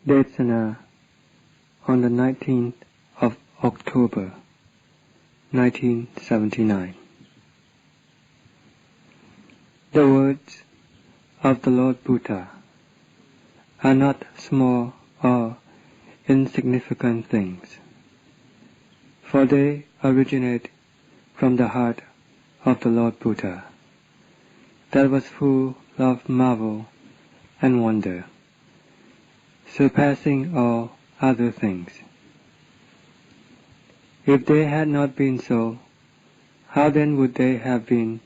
Desana on the 19th of October, 1979. The words of the Lord Buddha are not small or insignificant things, for they originate from the heart of the Lord Buddha that was full of marvel and wonder, surpassing all other things. If they had not been so, how then would they have been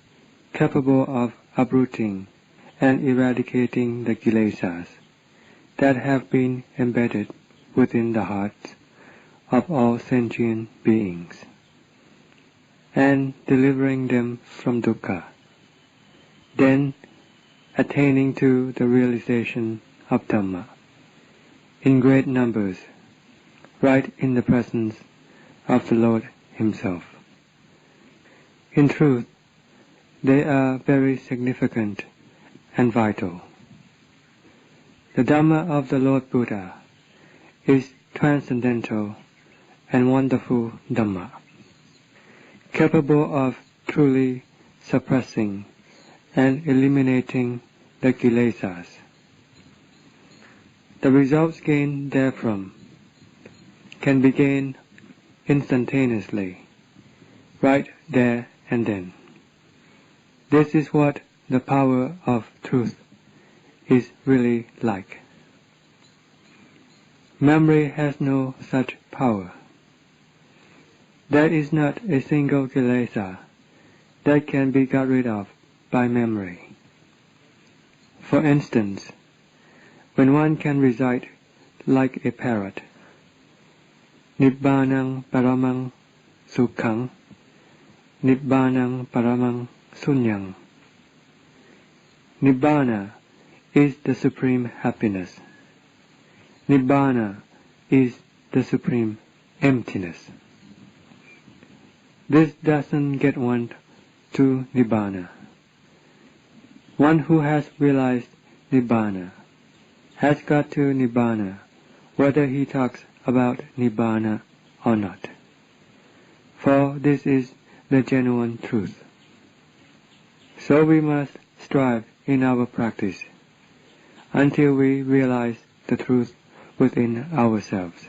capable of uprooting and eradicating the kilesas that have been embedded within the hearts of all sentient beings, and delivering them from dukkha, then attaining to the realization of Dhamma in great numbers, right in the presence of the Lord Himself. In truth, they are very significant and vital. The Dhamma of the Lord Buddha is transcendental and wonderful Dhamma, capable of truly suppressing and eliminating the kilesas. The results gained therefrom can be gained instantaneously, right there and then. This is what the power of truth is really like. Memory has no such power. There is not a single kilesa that can be got rid of by memory. For instance, when one can recite like a parrot, Nibbanang paramang sukhang, Nibbanang paramang sunyang. Nibbana is the supreme happiness. Nibbana is the supreme emptiness. This doesn't get one to Nibbana. One who has realized Nibbana has got to Nibbana whether he talks about Nibbana or not, for this is the genuine truth. So we must strive in our practice until we realize the truth within ourselves.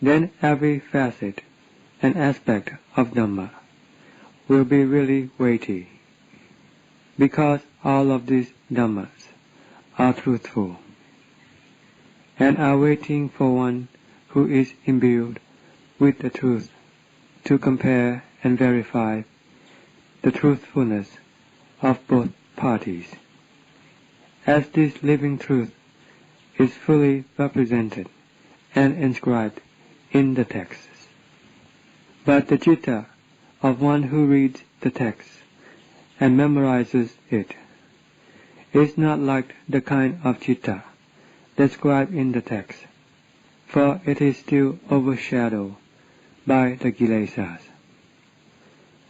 Then every facet and aspect of Dhamma will be really weighty, because all of these Dhammas are truthful and are waiting for one who is imbued with the truth to compare and verify the truthfulness of both parties. As this living truth is fully represented and inscribed in the texts. But the citta of one who reads the text and memorizes it is not like the kind of citta described in the text, for it is still overshadowed by the kilesas.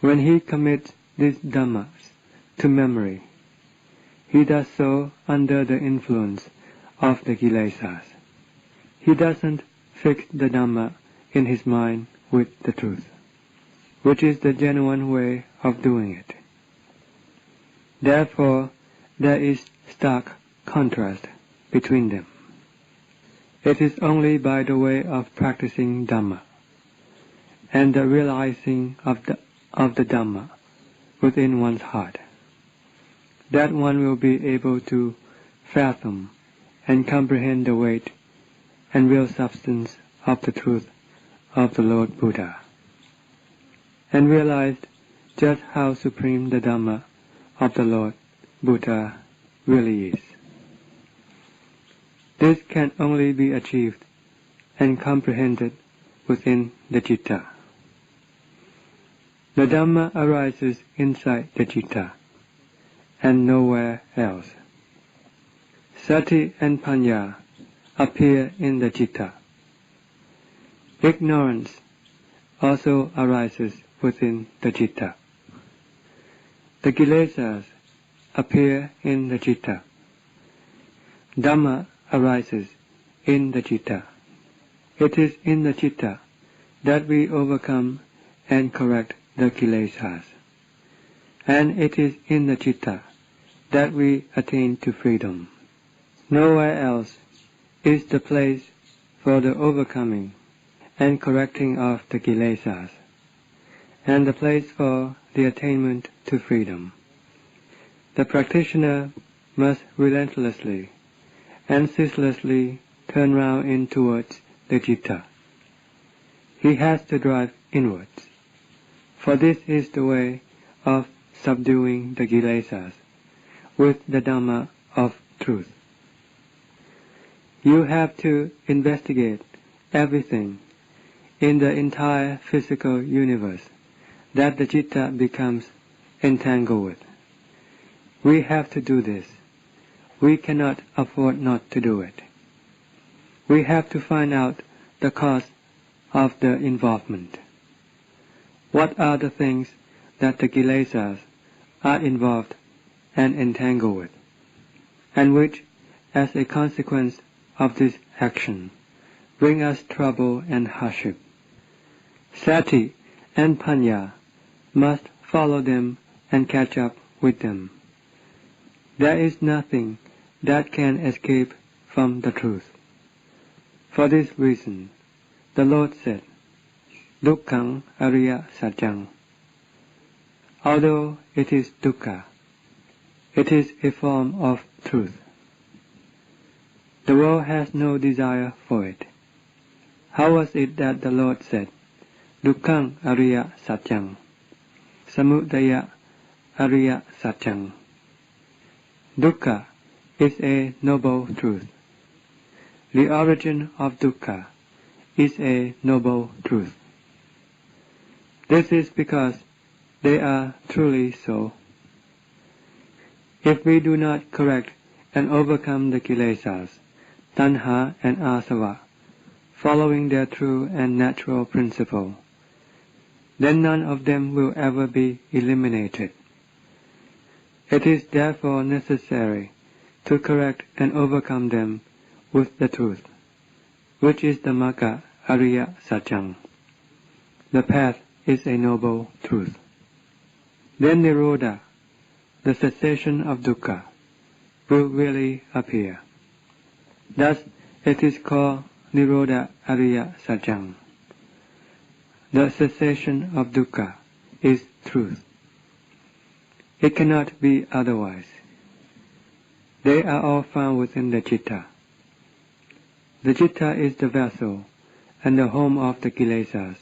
When he commits these Dhammas to memory, he does so under the influence of the kilesas. He doesn't fix the Dhamma in his mind with the truth, which is the genuine way of doing it. Therefore, there is stark contrast between them. It is only by the way of practicing Dhamma and the realizing of the Dhamma within one's heart that one will be able to fathom and comprehend the weight and real substance of the truth of the Lord Buddha, and realize just how supreme the Dhamma of the Lord Buddha really is. This can only be achieved and comprehended within the citta. The Dhamma arises inside the citta and nowhere else. Sati and Panya appear in the citta. Ignorance also arises within the citta. The kilesas appear in the citta. Dhamma arises in the citta. It is in the citta that we overcome and correct the kilesas, and it is in the citta that we attain to freedom. Nowhere else is the place for the overcoming and correcting of the kilesas, and the place for the attainment to freedom. The practitioner must relentlessly and ceaselessly turn round in towards the citta. He has to drive inwards, for this is the way of subduing the kilesas with the Dhamma of truth. You have to investigate everything in the entire physical universe that the citta becomes entangled with. We have to do this. We cannot afford not to do it. We have to find out the cause of the involvement. What are the things that the kilesas are involved and entangled with, and which, as a consequence of this action, bring us trouble and hardship? Sati and Panya must follow them and catch up with them. There is nothing that can escape from the truth. For this reason, the Lord said, Dukkhang Ariya Satchang. Although it is dukkha, it is a form of truth. The world has no desire for it. How was it that the Lord said, Dukkhang Ariya Satchang, Samudaya Ariya Satchang? Dukkha is a noble truth. The origin of dukkha is a noble truth. This is because they are truly so. If we do not correct and overcome the kilesas, tanha and asava, following their true and natural principle, then none of them will ever be eliminated. It is therefore necessary to correct and overcome them with the truth, which is the Magga Ariya Satchang. The path is a noble truth. Then Nirodha, the cessation of dukkha, will really appear. Thus it is called Nirodha Ariya Satchang. The cessation of dukkha is truth. It cannot be otherwise. They are all found within the citta. The citta is the vessel and the home of the kilesas,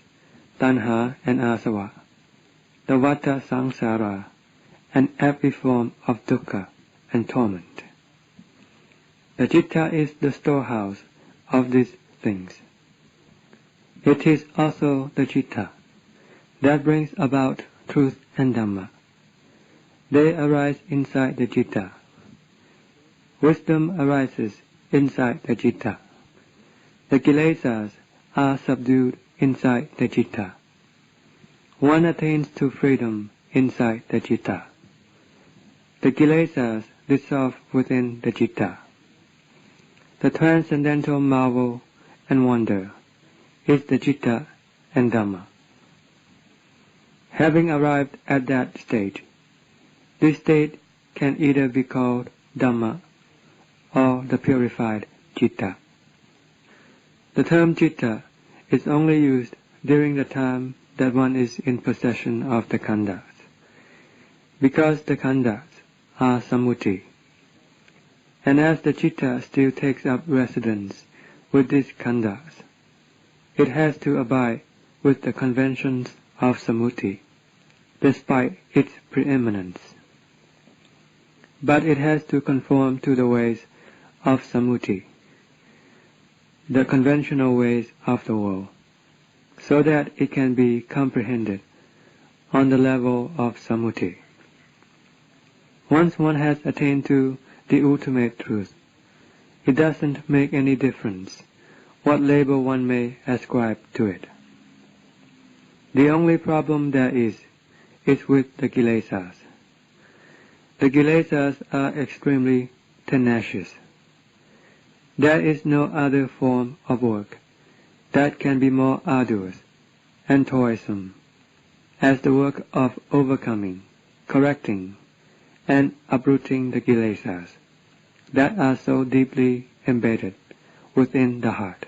tanha and asava, the vata samsara, and every form of dukkha and torment. The citta is the storehouse of these things. It is also the citta that brings about truth and Dhamma. They arise inside the citta. Wisdom arises inside the citta. The kilesas are subdued inside the citta. One attains to freedom inside the citta. The kilesas dissolve within the citta. The transcendental marvel and wonder is the citta and Dhamma. Having arrived at that stage, this state can either be called Dhamma or the purified citta. The term citta is only used during the time that one is in possession of the khandhas, because the khandhas are sammuti, and as the citta still takes up residence with these khandhas, it has to abide with the conventions of sammuti, despite its preeminence. But it has to conform to the ways of sammuti, the conventional ways of the world, so that it can be comprehended on the level of sammuti. Once one has attained to the ultimate truth, it doesn't make any difference what label one may ascribe to it. The only problem there is with the kilesas. The kilesas are extremely tenacious. There is no other form of work that can be more arduous and toilsome as the work of overcoming, correcting, and uprooting the kilesas that are so deeply embedded within the heart.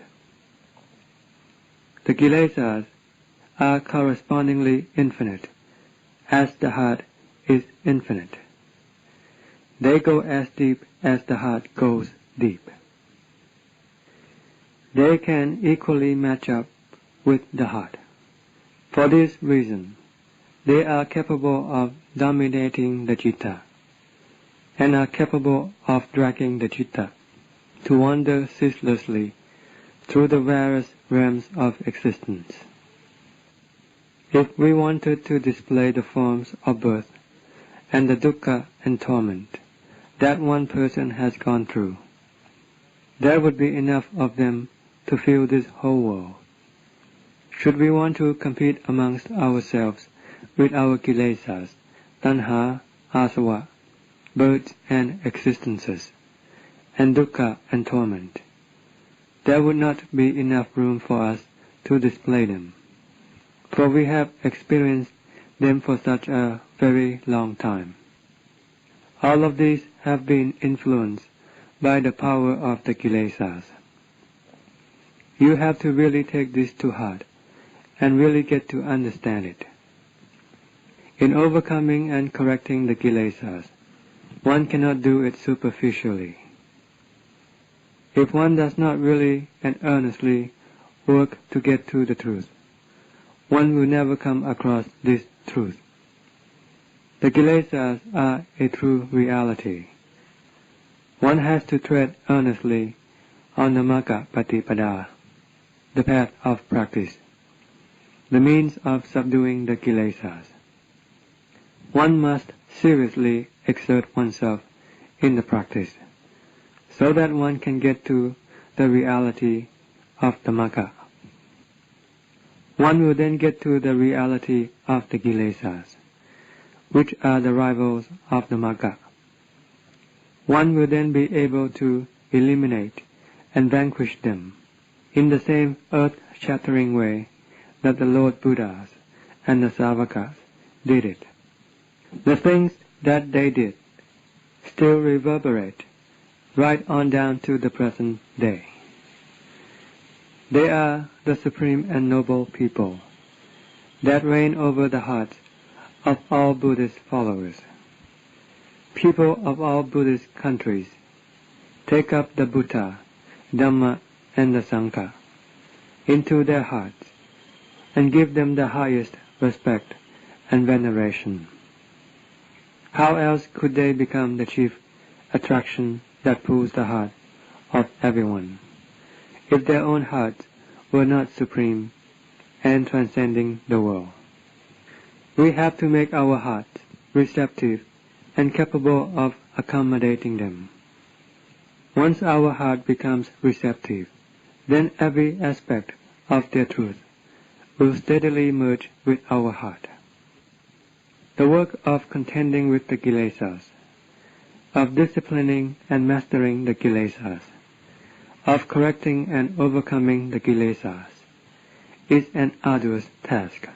The kilesas are correspondingly infinite, as the heart is infinite. They go as deep as the heart goes deep. They can equally match up with the heart. For this reason, they are capable of dominating the citta, and are capable of dragging the citta to wander ceaselessly through the various realms of existence. If we wanted to display the forms of birth and the dukkha and torment that one person has gone through, there would be enough of them to fill this whole world. Should we want to compete amongst ourselves with our kilesas, tanha, asava, births and existences, and dukkha and torment, there would not be enough room for us to display them, for we have experienced them for such a very long time. All of these have been influenced by the power of the kilesas. You have to really take this to heart and really get to understand it. In overcoming and correcting the kilesas, one cannot do it superficially. If one does not really and earnestly work to get to the truth, one will never come across this truth. The kilesas are a true reality. One has to tread earnestly on the magga patipada, the path of practice, the means of subduing the kilesas. One must seriously exert oneself in the practice, so that one can get to the reality of the magga. One will then get to the reality of the kilesas, which are the rivals of the magga. One will then be able to eliminate and vanquish them in the same earth-shattering way that the Lord Buddhas and the Savakas did it. The things that they did still reverberate right on down to the present day. They are the supreme and noble people that reign over the hearts of all Buddhist followers. People of all Buddhist countries take up the Buddha, Dhamma, and the Sangha into their hearts and give them the highest respect and veneration. How else could they become the chief attraction that pulls the heart of everyone, if their own hearts were not supreme and transcending the world? We have to make our hearts receptive and capable of accommodating them. Once our heart becomes receptive, then every aspect of their truth will steadily merge with our heart. The work of contending with the kilesas, of disciplining and mastering the kilesas, of correcting and overcoming the kilesas, is an arduous task.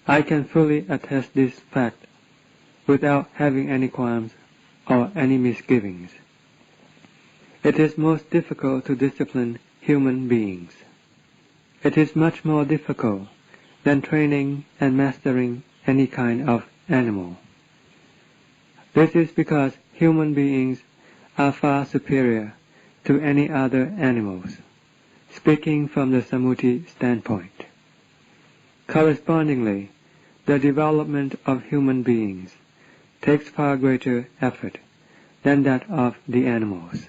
I can fully attest this fact without having any qualms or any misgivings. It is most difficult to discipline human beings. It is much more difficult than training and mastering any kind of animal. This is because human beings are far superior to any other animals, speaking from the Sammuti standpoint. Correspondingly, the development of human beings takes far greater effort than that of the animals.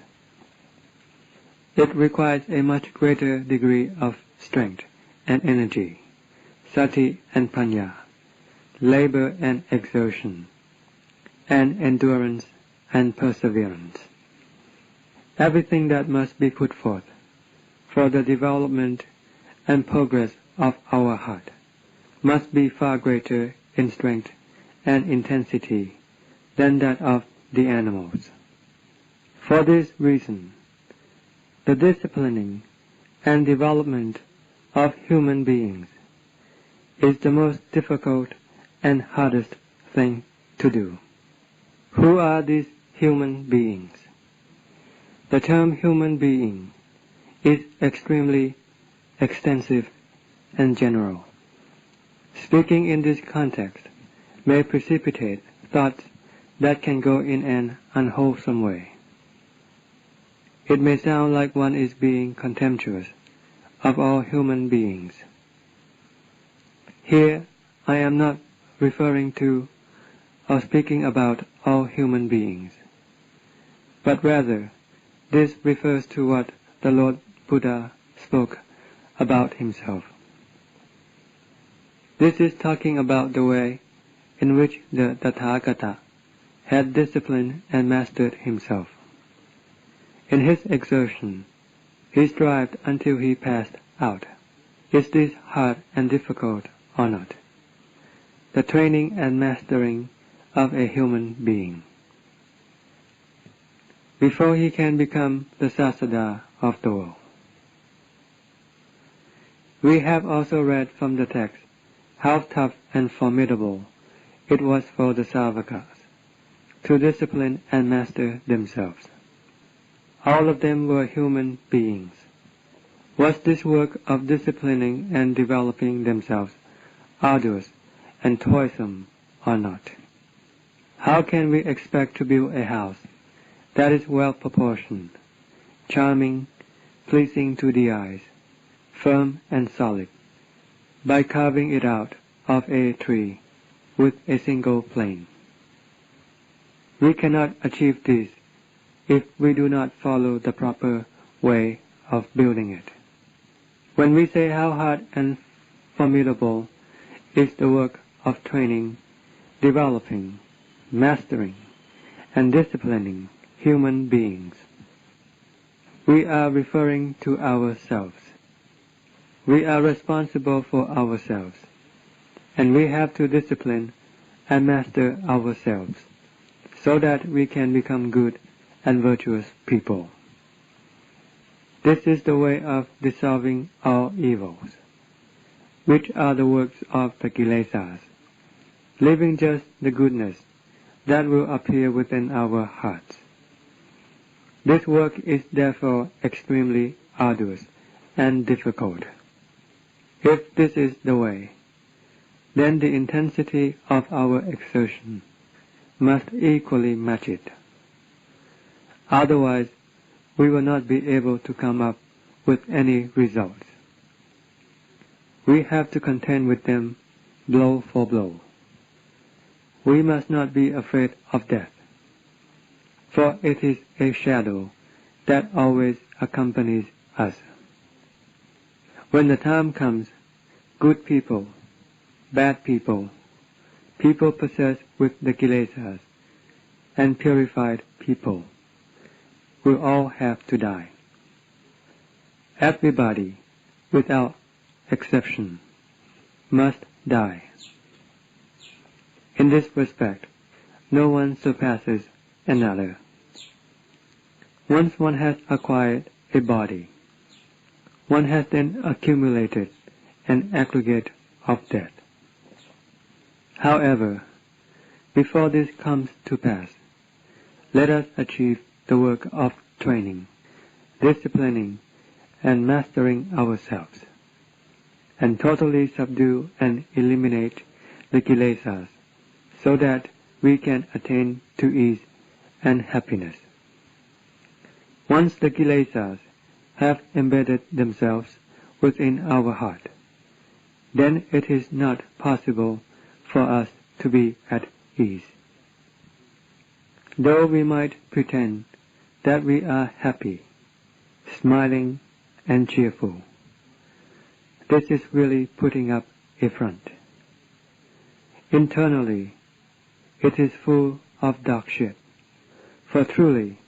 It requires a much greater degree of strength and energy, sati and panya, labor and exertion, and endurance and perseverance. Everything that must be put forth for the development and progress of our heart must be far greater in strength and intensity than that of the animals. For this reason, The disciplining and development of human beings is the most difficult and hardest thing to do. Who are these human beings? The term human being is extremely extensive and general. Speaking in this context may precipitate thoughts that can go in an unwholesome way. It may sound like one is being contemptuous of all human beings. Here I am not referring to or speaking about all human beings, but rather this refers to what the Lord Buddha spoke about himself. This is talking about the way in which the Tathagata had disciplined and mastered himself. In his exertion, he strived until he passed out. Is this hard and difficult or not? The training and mastering of a human being. Before he can become the Sasada of the world. We have also read from the text how tough and formidable it was for the Savakas to discipline and master themselves. All of them were human beings. Was this work of disciplining and developing themselves arduous and toilsome or not? How can we expect to build a house that is well proportioned, charming, pleasing to the eyes, firm and solid, by carving it out of a tree with a single plane? We cannot achieve this if we do not follow the proper way of building it. When we say how hard and formidable is the work of training, developing, mastering, and disciplining human beings, we are referring to ourselves. We are responsible for ourselves, and we have to discipline and master ourselves so that we can become good and virtuous people. This is the way of dissolving all evils, which are the works of the Kilesas, leaving just the goodness that will appear within our hearts. This work is therefore extremely arduous and difficult. If this is the way, then the intensity of our exertion must equally match it. Otherwise, we will not be able to come up with any results. We have to contend with them blow for blow. We must not be afraid of death, for it is a shadow that always accompanies us. When the time comes, good people, bad people, people possessed with the Kilesas, and purified people will all have to die. Everybody, without exception, must die. In this respect, no one surpasses another. Once one has acquired a body, one has then accumulated an aggregate of debt. However, before this comes to pass, let us achieve the work of training, disciplining, and mastering ourselves, and totally subdue and eliminate the Kilesas, so that we can attain to ease and happiness. Once the Kilesas have embedded themselves within our heart, then it is not possible for us to be at ease. Though we might pretend that we are happy, smiling, and cheerful, this is really putting up a front. Internally, it is full of dark shit, for truly,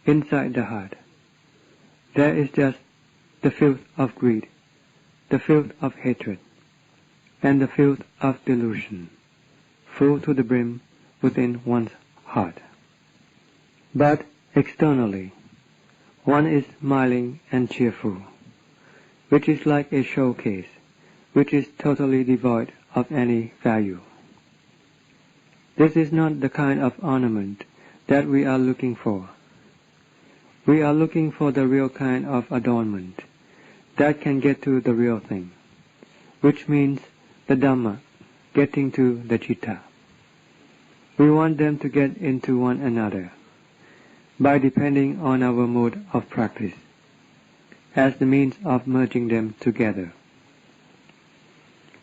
inside the heart, there is just the filth of greed, the filth of hatred, and the filth of delusion, full to the brim within one's heart. But externally, One is smiling and cheerful, which is like a showcase, which is totally devoid of any value. This is not the kind of ornament that we are looking for. We are looking for the real kind of adornment that can get to the real thing, which means the Dhamma, getting to the Citta. We want them to get into one another by depending on our mode of practice as the means of merging them together.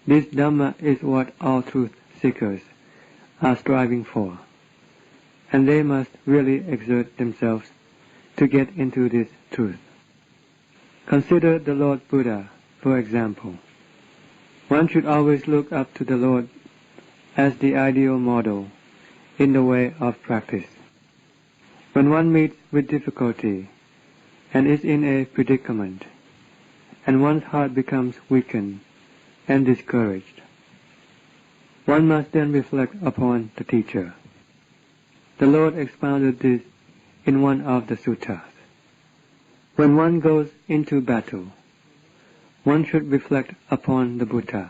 This Dhamma is what all truth seekers are striving for, and they must really exert themselves to get into this truth. Consider the Lord Buddha, for example. One should always look up to the Lord as the ideal model in the way of practice. When one meets with difficulty and is in a predicament, and one's heart becomes weakened and discouraged, one must then reflect upon the teacher. The Lord expounded this in one of the suttas. When one goes into battle, one should reflect upon the Buddha,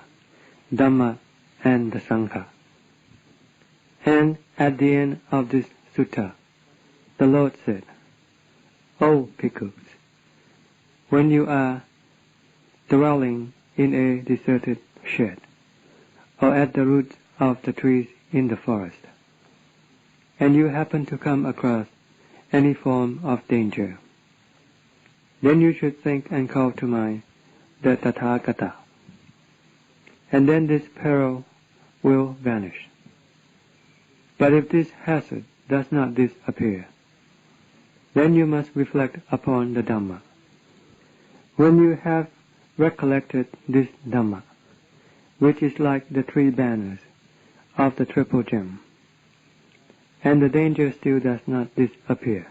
Dhamma, and the Sangha. And at the end of this sutta, the Lord said, O Bhikkhus, when you are dwelling in a deserted shed, or at the roots of the trees in the forest, and you happen to come across any form of danger, then you should think and call to mind the Tathagata, and then this peril will vanish. But if this hazard does not disappear, then you must reflect upon the Dhamma. When you have recollected this Dhamma, which is like the three banners of the triple gem, and the danger still does not disappear,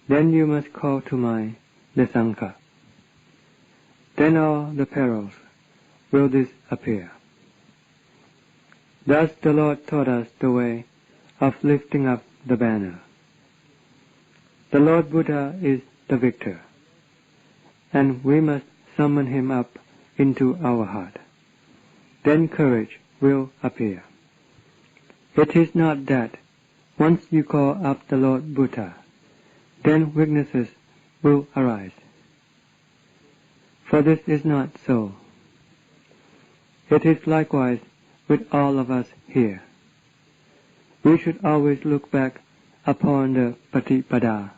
then you must call to mind the Sangha. Then all the perils will disappear. Thus the Lord taught us the way of lifting up the banner. The Lord Buddha is the victor, and we must summon him up into our heart. Then courage will appear. It is not that once you call up the Lord Buddha, then weaknesses will arise. For this is not so. It is likewise with all of us here. We should always look back upon the Patipada,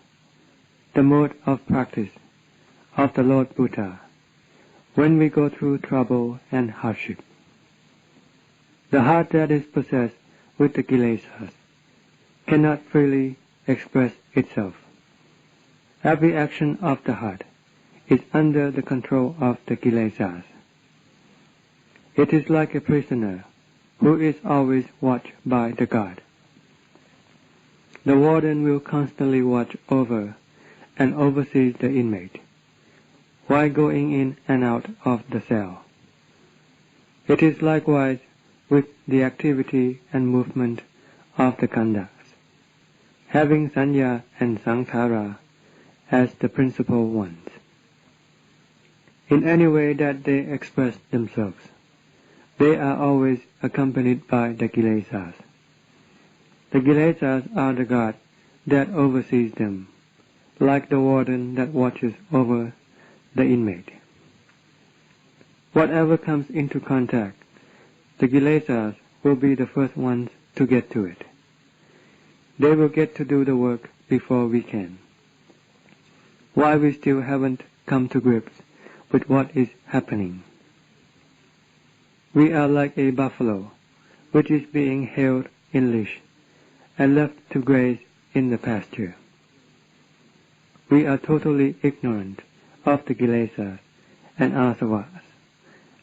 the mode of practice of the Lord Buddha, when we go through trouble and hardship. The heart that is possessed with the kilesas cannot freely express itself. Every action of the heart is under the control of the kilesas. It is like a prisoner who is always watched by the guard. The warden will constantly watch over and oversee the inmate while going in and out of the cell. It is likewise with the activity and movement of the khandhas, having sanya and sankhara as the principal ones. In any way that they express themselves, they are always accompanied by the kilesas. The kilesas are the guard that oversees them, like the warden that watches over the inmate. Whatever comes into contact, the kilesas will be the first ones to get to it. They will get to do the work before we can, while we still haven't come to grips with what is happening. We are like a buffalo which is being held in leash and left to graze in the pasture. We are totally ignorant of the kilesas and asavas,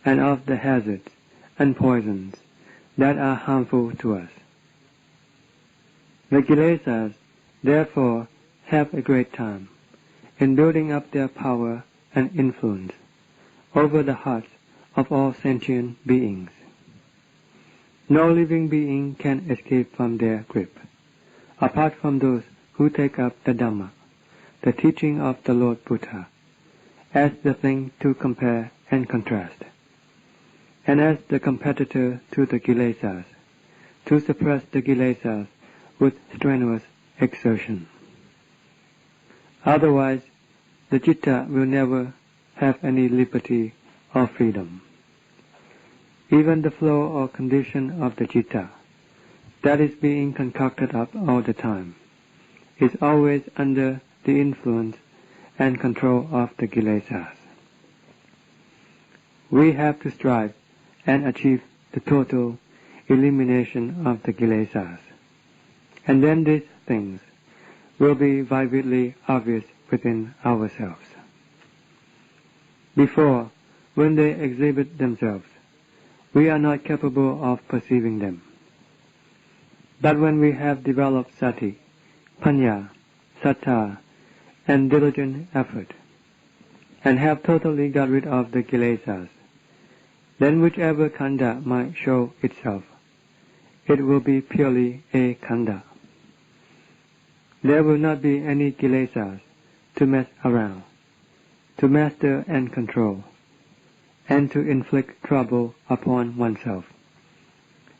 and of the hazards and poisons that are harmful to us. The kilesas, therefore, have a great time in building up their power and influence over the hearts of all sentient beings. No living being can escape from their grip, apart from those who take up the Dhamma, the teaching of the Lord Buddha as the thing to compare and contrast, and as the competitor to the kilesas, to suppress the kilesas with strenuous exertion. Otherwise, the citta will never have any liberty or freedom. Even the flow or condition of the citta, that is being concocted up all the time, is always under the influence and control of the kilesas. We have to strive and achieve the total elimination of the kilesas, and then these things will be vividly obvious within ourselves. Before, when they exhibit themselves, we are not capable of perceiving them. But when we have developed sati, panya, sattha, and diligent effort, and have totally got rid of the kilesas, then whichever khandha might show itself, it will be purely a khandha. There will not be any kilesas to mess around, to master and control, and to inflict trouble upon oneself,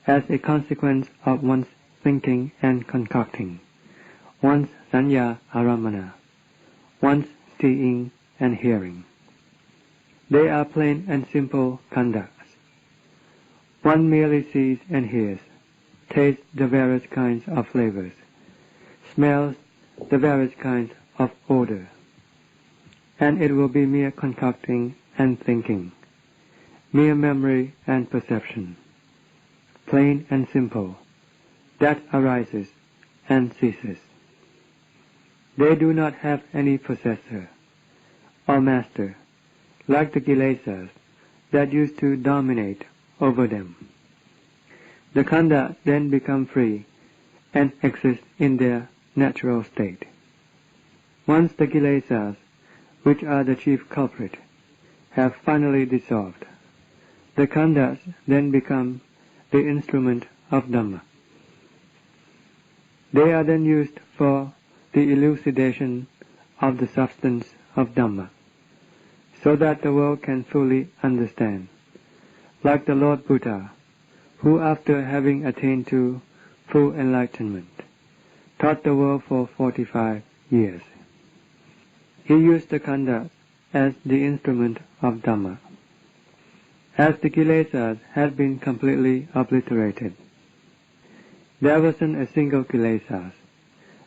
as a consequence of one's thinking and concocting, one's sanya aramana, one's seeing and hearing. They are plain and simple khandhas. One merely sees and hears, tastes the various kinds of flavors, smells the various kinds of odor, and it will be mere concocting and thinking, mere memory and perception, plain and simple, that arises and ceases. They do not have any possessor or master, like the kilesas that used to dominate over them. The khandhas then become free and exist in their natural state. Once the kilesas, which are the chief culprit, have finally dissolved, the khandhas then become the instrument of Dhamma. They are then used for the elucidation of the substance of Dhamma, so that the world can fully understand, like the Lord Buddha, who after having attained to full enlightenment, taught the world for 45 years. He used the khandhas as the instrument of Dhamma. As the kilesas had been completely obliterated, there wasn't a single kilesas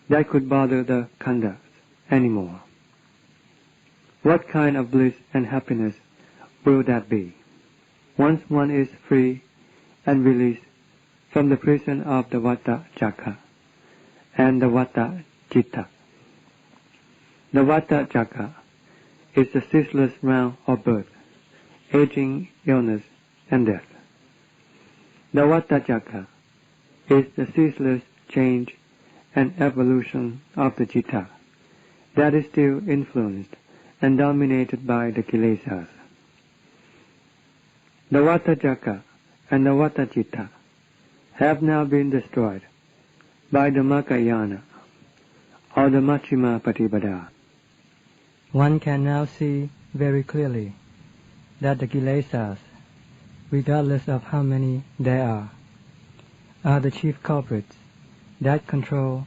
that could bother the khandhas anymore. What kind of bliss and happiness will that be, once one is free and released from the prison of the vata chakra and the vata citta? The vata chakra is the ceaseless round of birth, aging, illness, and death. The vata chakra is the ceaseless change and evolution of the citta that is still influenced and dominated by the kilesas. The vata chakra and the vata citta have now been destroyed by the Mahayana or the Majjhima Patipada. One can now see very clearly that the kilesas, regardless of how many there are the chief culprits that control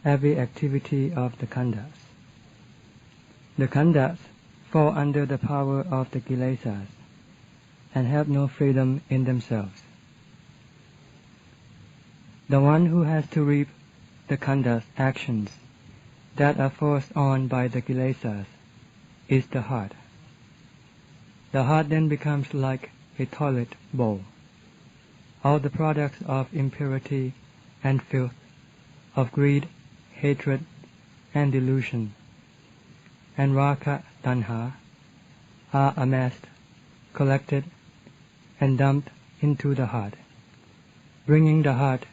every activity of the khandhas. The khandhas fall under the power of the kilesas and have no freedom in themselves. The one who has to reap the khandhas' actions that are forced on by the kilesas is the heart. The heart then becomes like a toilet bowl. All the products of impurity and filth, of greed, hatred, and delusion, and raga tanha are amassed, collected, and dumped into the heart, bringing the heart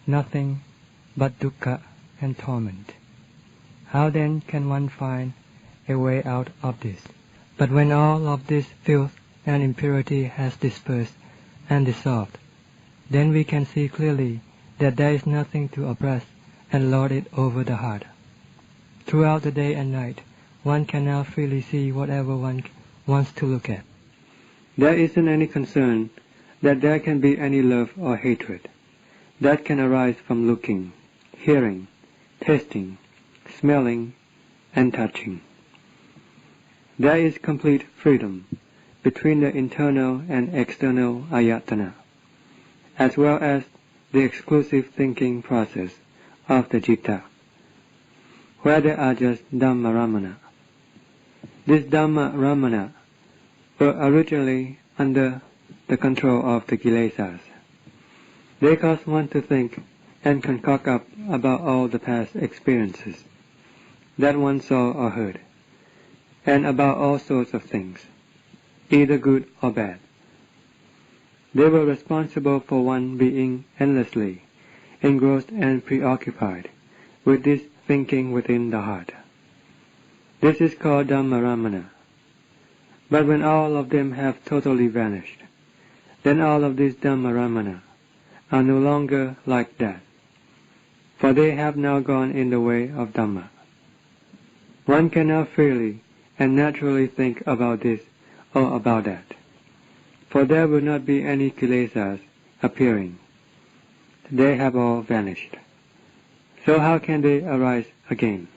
nothing but dukkha and torment. How then can one find a way out of this? But when all of this filth and impurity has dispersed and dissolved, then we can see clearly that there is nothing to oppress and lord it over the heart. Throughout the day and night, one can now freely see whatever one wants to look at. There isn't any concern that there can be any love or hatred that can arise from looking, hearing, tasting, smelling, and touching. There is complete freedom between the internal and external ayatana, as well as the exclusive thinking process of the citta, where there are just Dhamma Ramana. These Dhamma Ramana were originally under the control of the kilesas. They cause one to think and concoct up about all the past experiences that one saw or heard, and about all sorts of things, either good or bad. They were responsible for one being endlessly engrossed and preoccupied with this thinking within the heart. This is called Dhammaramana. But when all of them have totally vanished, then all of these Dhammaramana are no longer like that, for they have now gone in the way of Dhamma. One can now freely and naturally think about this or about that, for there will not be any kilesas appearing. They have all vanished. So how can they arise again?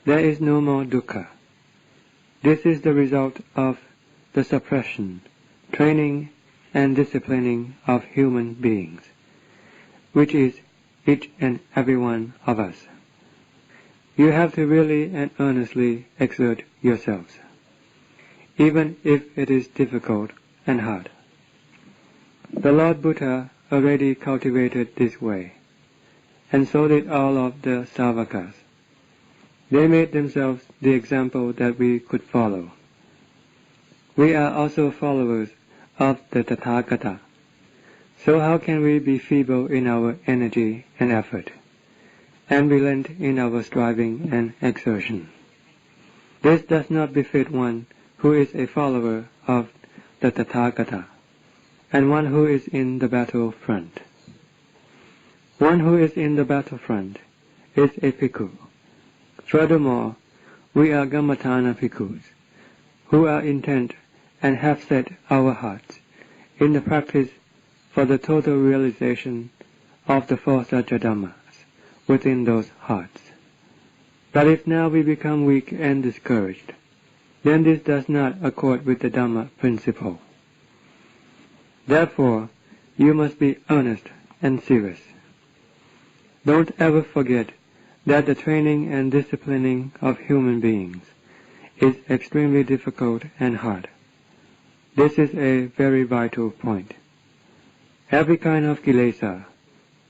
There is no more dukkha. This is the result of the suppression, training, and disciplining of human beings, which is each and every one of us. You have to really and earnestly exert yourselves, even if it is difficult and hard. The Lord Buddha already cultivated this way, and so did all of the Savakas. They made themselves the example that we could follow. We are also followers of the Tathagata, so how can we be feeble in our energy and effort, and relent in our striving and exertion? This does not befit one who is a follower of the Tathagata, and one who is in the battlefront. One who is in the battlefront is a bhikkhu. Furthermore, we are Gammatana bhikkhus, who are intent and have set our hearts in the practice for the total realization of the four Sajjadhammas within those hearts. But if now we become weak and discouraged, then this does not accord with the Dhamma principle. Therefore, you must be earnest and serious. Don't ever forget that the training and disciplining of human beings is extremely difficult and hard. This is a very vital point. Every kind of kilesa,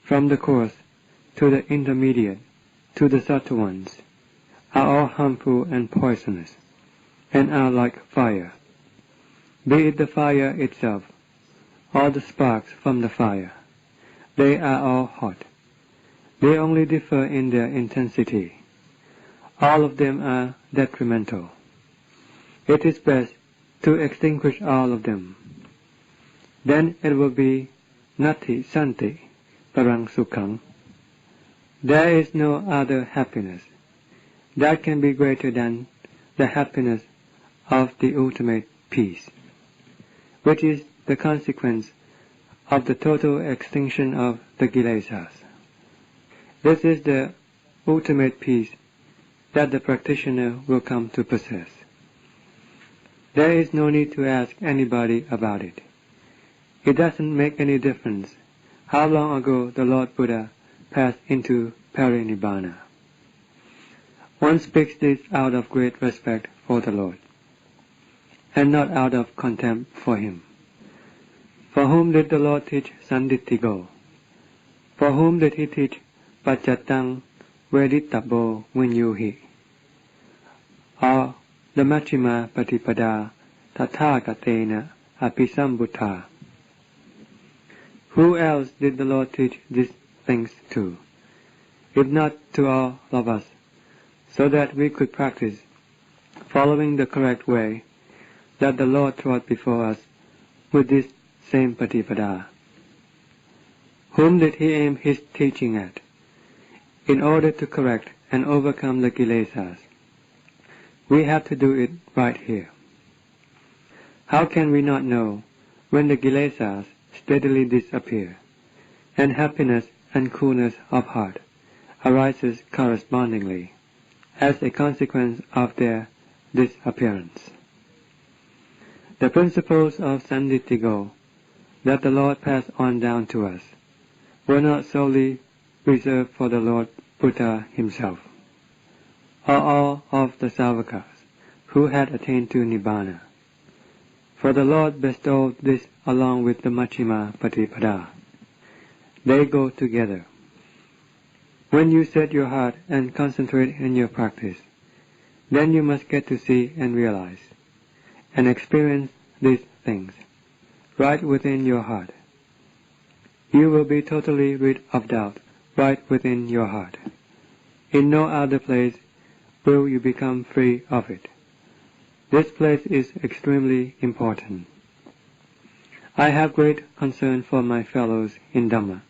from the coarse to the intermediate to the subtle ones, are all harmful and poisonous, and are like fire. Be it the fire itself, or the sparks from the fire, they are all hot. They only differ in their intensity. All of them are detrimental. It is best to extinguish all of them. Then it will be nati santi parang sukhang. There is no other happiness that can be greater than the happiness of the ultimate peace, which is the consequence of the total extinction of the kilesas. This is the ultimate peace that the practitioner will come to possess. There is no need to ask anybody about it. It doesn't make any difference how long ago the Lord Buddha passed into parinibbana. One speaks this out of great respect for the Lord, and not out of contempt for him. For whom did the Lord teach Sandittigo? For whom did he teach Paccattang Vedittabbo Vinyuhi? Or the Majjhima Patipada Tathāgatena Apisambuddha? Who else did the Lord teach these things to, if not to all of us, so that we could practice, following the correct way that the Lord trod before us with this same Patipada? Whom did he aim his teaching at, in order to correct and overcome the kilesas. We have to do it right here. How can we not know when the kilesas steadily disappear, and happiness and coolness of heart arises correspondingly as a consequence of their disappearance? The principles of Sanditigo that the Lord passed on down to us were not solely reserved for the Lord Buddha himself, or all of the Savakas who had attained to Nibbana, for the Lord bestowed this along with the Majjhima Patipada. They go together. When you set your heart and concentrate in your practice, then you must get to see and realize and experience these things right within your heart. You will be totally rid of doubt right within your heart. In no other place will you become free of it. This place is extremely important. I have great concern for my fellows in Dhamma.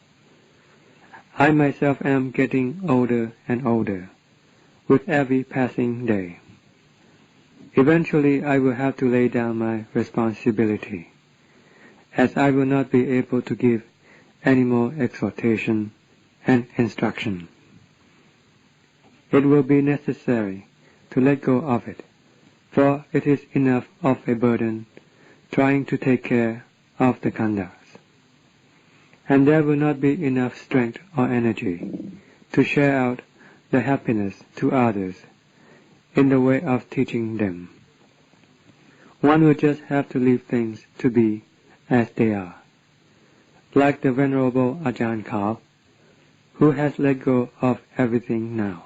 I myself am getting older and older with every passing day. Eventually I will have to lay down my responsibility, as I will not be able to give any more exhortation and instruction. It will be necessary to let go of it, for it is enough of a burden trying to take care of the khandhas, and there will not be enough strength or energy to share out the happiness to others in the way of teaching them. One will just have to leave things to be as they are, like the Venerable Ajahn Chah, who has let go of everything now.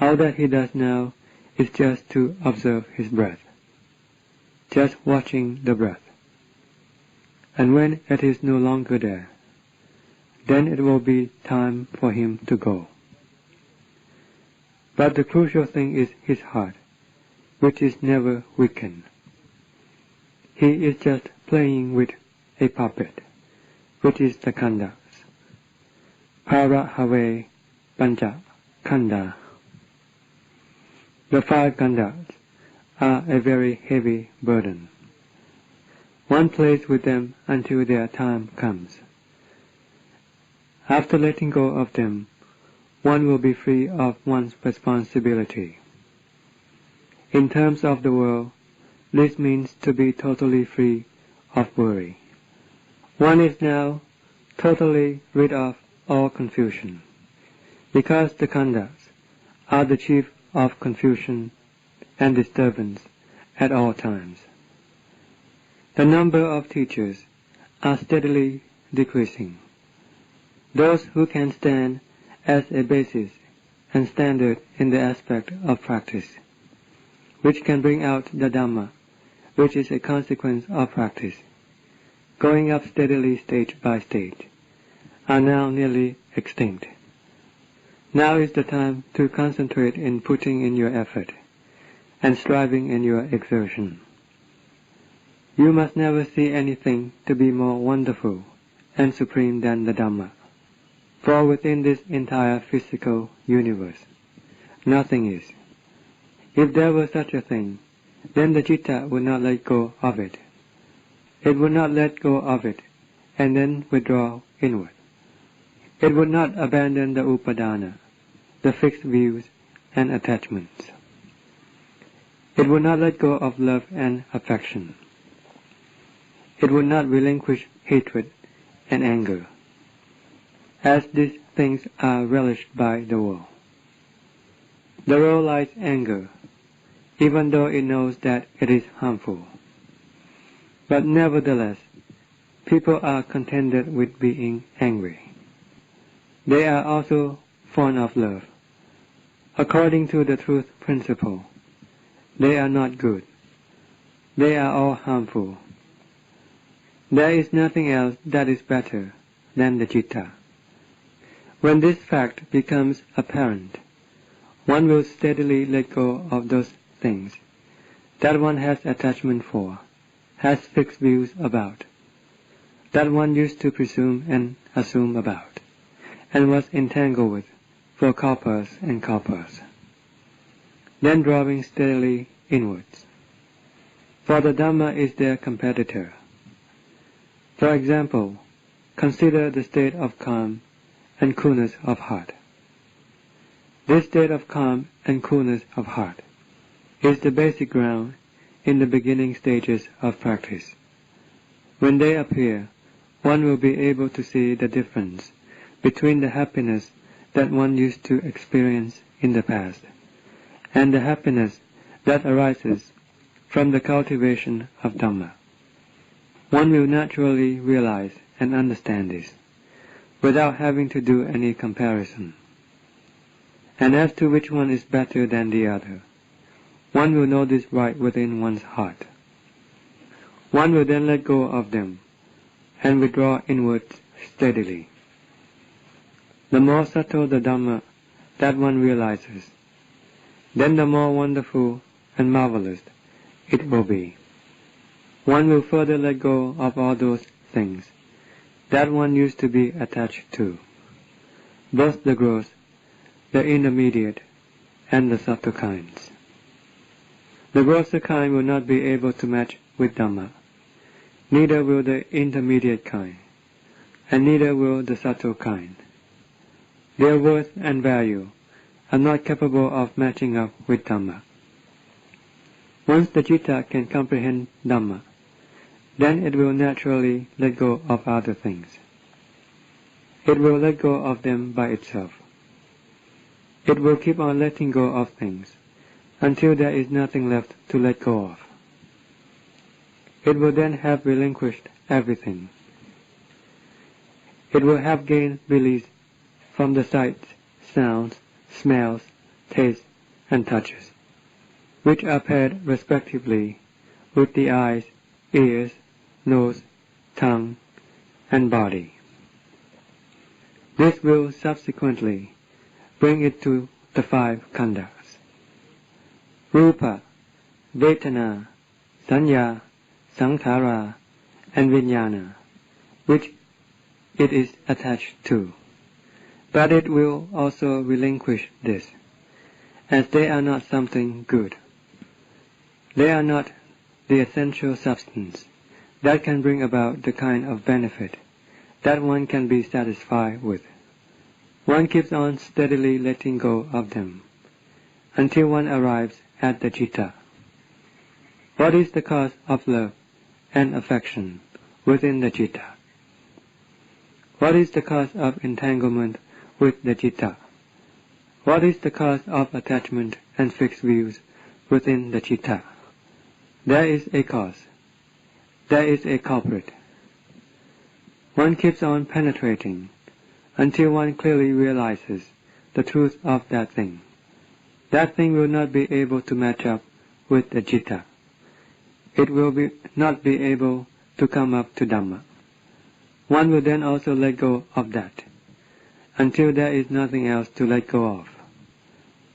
All that he does now is just to observe his breath, just watching the breath. And when it is no longer there, then it will be time for him to go. But the crucial thing is his heart, which is never weakened. He is just playing with a puppet, which is the khandhas. Parahave Pancha Khanda. The 5 khandhas are a very heavy burden. One plays with them until their time comes. After letting go of them, one will be free of one's responsibility. In terms of the world, this means to be totally free of worry. One is now totally rid of all confusion, because the khandhas are the chief of confusion and disturbance at all times. The number of teachers are steadily decreasing. Those who can stand as a basis and standard in the aspect of practice, which can bring out the Dhamma, which is a consequence of practice, going up steadily stage by stage, are now nearly extinct. Now is the time to concentrate in putting in your effort and striving in your exertion. You must never see anything to be more wonderful and supreme than the Dhamma, for within this entire physical universe, nothing is. If there were such a thing, then the citta would not let go of it. It would not let go of it and then withdraw inward. It would not abandon the upadana, the fixed views and attachments. It would not let go of love and affection. It would not relinquish hatred and anger, as these things are relished by the world. The world likes anger, even though it knows that it is harmful. But nevertheless, people are contented with being angry. They are also fond of love. According to the truth principle, they are not good. They are all harmful. There is nothing else that is better than the citta. When this fact becomes apparent, one will steadily let go of those things that one has attachment for, has fixed views about, that one used to presume and assume about, and was entangled with for kalpas and kalpas, then drawing steadily inwards. For the Dhamma is their competitor. For example, consider the state of calm and coolness of heart. This state of calm and coolness of heart is the basic ground in the beginning stages of practice. When they appear, one will be able to see the difference between the happiness that one used to experience in the past and the happiness that arises from the cultivation of Dhamma. One will naturally realize and understand this without having to do any comparison. And as to which one is better than the other, one will know this right within one's heart. One will then let go of them and withdraw inwards steadily. The more subtle the Dhamma that one realizes, then the more wonderful and marvelous it will be. One will further let go of all those things that one used to be attached to, both the gross, the intermediate, and the subtle kinds. The grosser kind will not be able to match with Dhamma, neither will the intermediate kind, and neither will the subtle kind. Their worth and value are not capable of matching up with Dhamma. Once the citta can comprehend Dhamma, then it will naturally let go of other things. It will let go of them by itself. It will keep on letting go of things until there is nothing left to let go of. It will then have relinquished everything. It will have gained release from the sights, sounds, smells, tastes, and touches, which are paired respectively with the eyes, ears, nose, tongue, and body. This will subsequently bring it to the five khandhas: Rupa, Vedana, Sanya, Sankhara, and Vijnana, which it is attached to. But it will also relinquish this, as they are not something good. They are not the essential substance that can bring about the kind of benefit that one can be satisfied with. One keeps on steadily letting go of them until one arrives at the citta. What is the cause of love and affection within the citta? What is the cause of entanglement with the citta? What is the cause of attachment and fixed views within the citta? There is a cause. There is a culprit. One keeps on penetrating until one clearly realizes the truth of that thing. That thing will not be able to match up with the citta. It will not be able to come up to Dhamma. One will then also let go of that, until there is nothing else to let go of.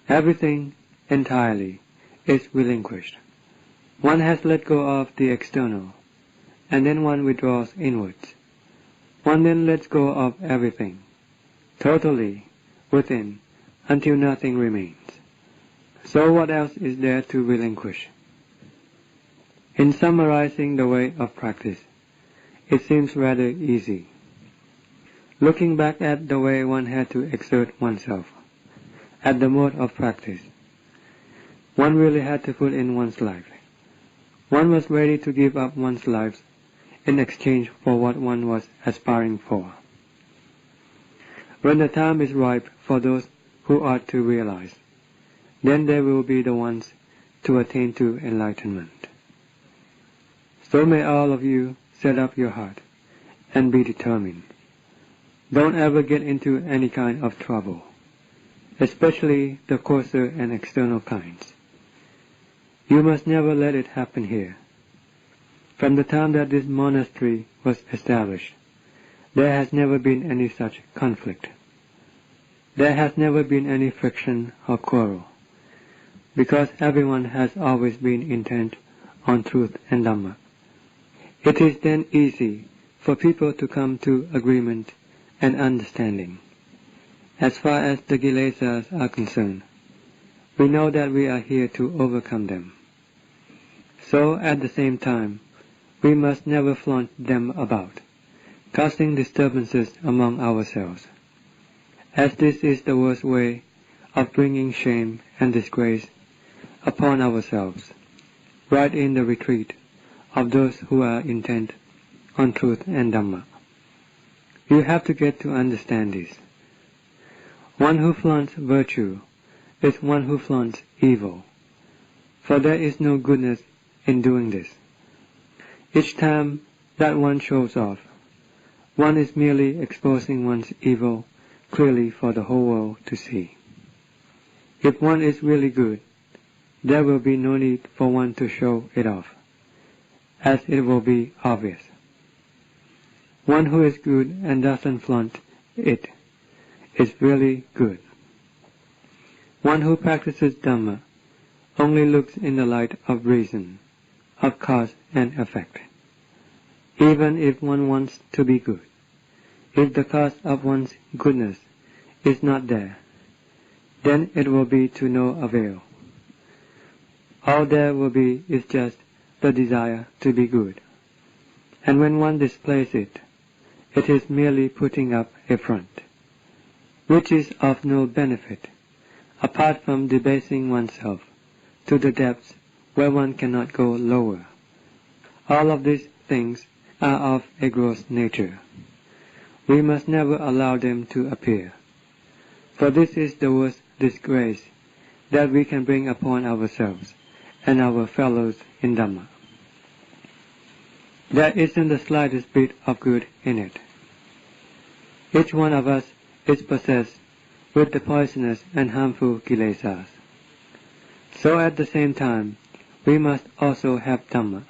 Everything entirely is relinquished. One has let go of the external, and then one withdraws inwards. One then lets go of everything, totally, within, until nothing remains. So what else is there to relinquish? In summarizing the way of practice, it seems rather easy. Looking back at the way one had to exert oneself, at the mode of practice, one really had to put in one's life. One was ready to give up one's life in exchange for what one was aspiring for. When the time is ripe for those who are to realize, then they will be the ones to attain to enlightenment. So may all of you set up your heart and be determined. Don't ever get into any kind of trouble, especially the coarser and external kinds. You must never let it happen here. From the time that this monastery was established, there has never been any such conflict. There has never been any friction or quarrel, because everyone has always been intent on truth and Dhamma. It is then easy for people to come to agreement and understanding, As far as the kilesas are concerned, we know that we are here to overcome them. So at the same time, we must never flaunt them about, causing disturbances among ourselves, as this is the worst way of bringing shame and disgrace upon ourselves, right in the retreat of those who are intent on truth and Dhamma. You have to get to understand this. One who flaunts virtue is one who flaunts evil, for there is no goodness in doing this. Each time that one shows off, one is merely exposing one's evil clearly for the whole world to see. If one is really good, there will be no need for one to show it off, as it will be obvious. One who is good and doesn't flaunt it is really good. One who practices Dhamma only looks in the light of reason, of cause and effect. Even if one wants to be good, if the cause of one's goodness is not there, then it will be to no avail. All there will be is just the desire to be good, and when one displays it, it is merely putting up a front, which is of no benefit, apart from debasing oneself to the depths where one cannot go lower. All of these things are of a gross nature. We must never allow them to appear, for this is the worst disgrace that we can bring upon ourselves and our fellows in Dhamma. There isn't the slightest bit of good in it. Each one of us is possessed with the poisonous and harmful kilesas. So at the same time, we must also have Dhamma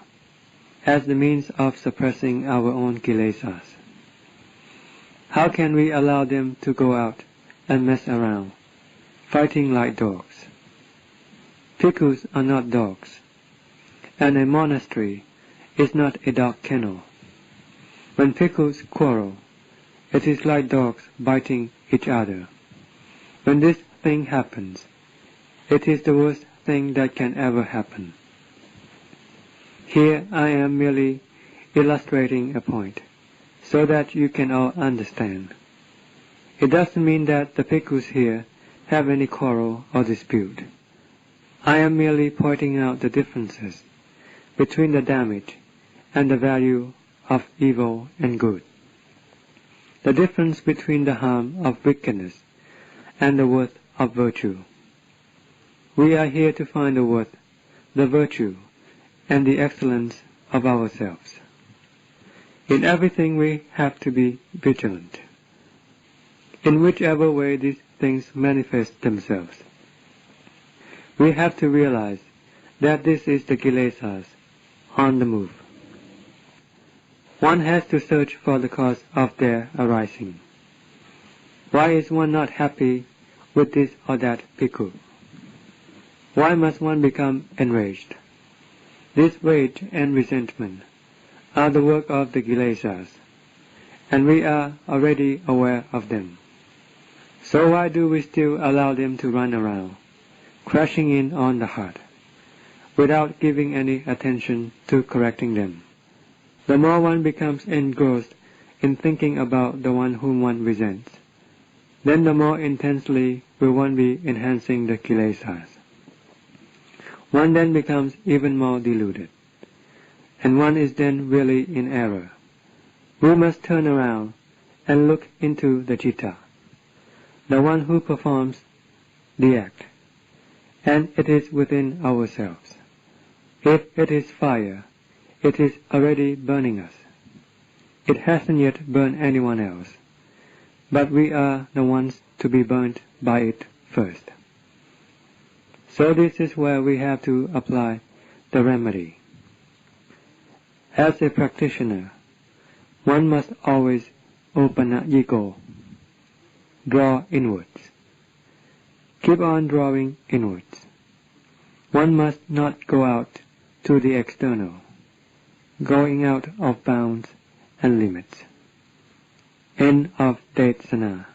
as the means of suppressing our own kilesas. How can we allow them to go out and mess around, fighting like dogs? Bhikkhus are not dogs, and a monastery is not a dog kennel. When bhikkhus quarrel, it is like dogs biting each other. When this thing happens, it is the worst thing that can ever happen. Here I am merely illustrating a point, so that you can all understand. It doesn't mean that the bhikkhus here have any quarrel or dispute. I am merely pointing out the differences between the damage and the value of evil and good, the difference between the harm of wickedness and the worth of virtue. We are here to find the worth, the virtue, and the excellence of ourselves. In everything we have to be vigilant, in whichever way these things manifest themselves. We have to realize that this is the kilesas on the move. One has to search for the cause of their arising. Why is one not happy with this or that bhikkhu? Why must one become enraged? This rage and resentment are the work of the kilesas, and we are already aware of them. So why do we still allow them to run around, crashing in on the heart, without giving any attention to correcting them? The more one becomes engrossed in thinking about the one whom one resents, then the more intensely will one be enhancing the kilesas. One then becomes even more deluded, and one is then really in error. We must turn around and look into the citta, the one who performs the act, and it is within ourselves. If it is fire, it is already burning us. It hasn't yet burned anyone else, but we are the ones to be burnt by it first. So this is where we have to apply the remedy. As a practitioner, one must always open up ego, draw inwards. Keep on drawing inwards. One must not go out to the external, going out of bounds and limits. End of Desana.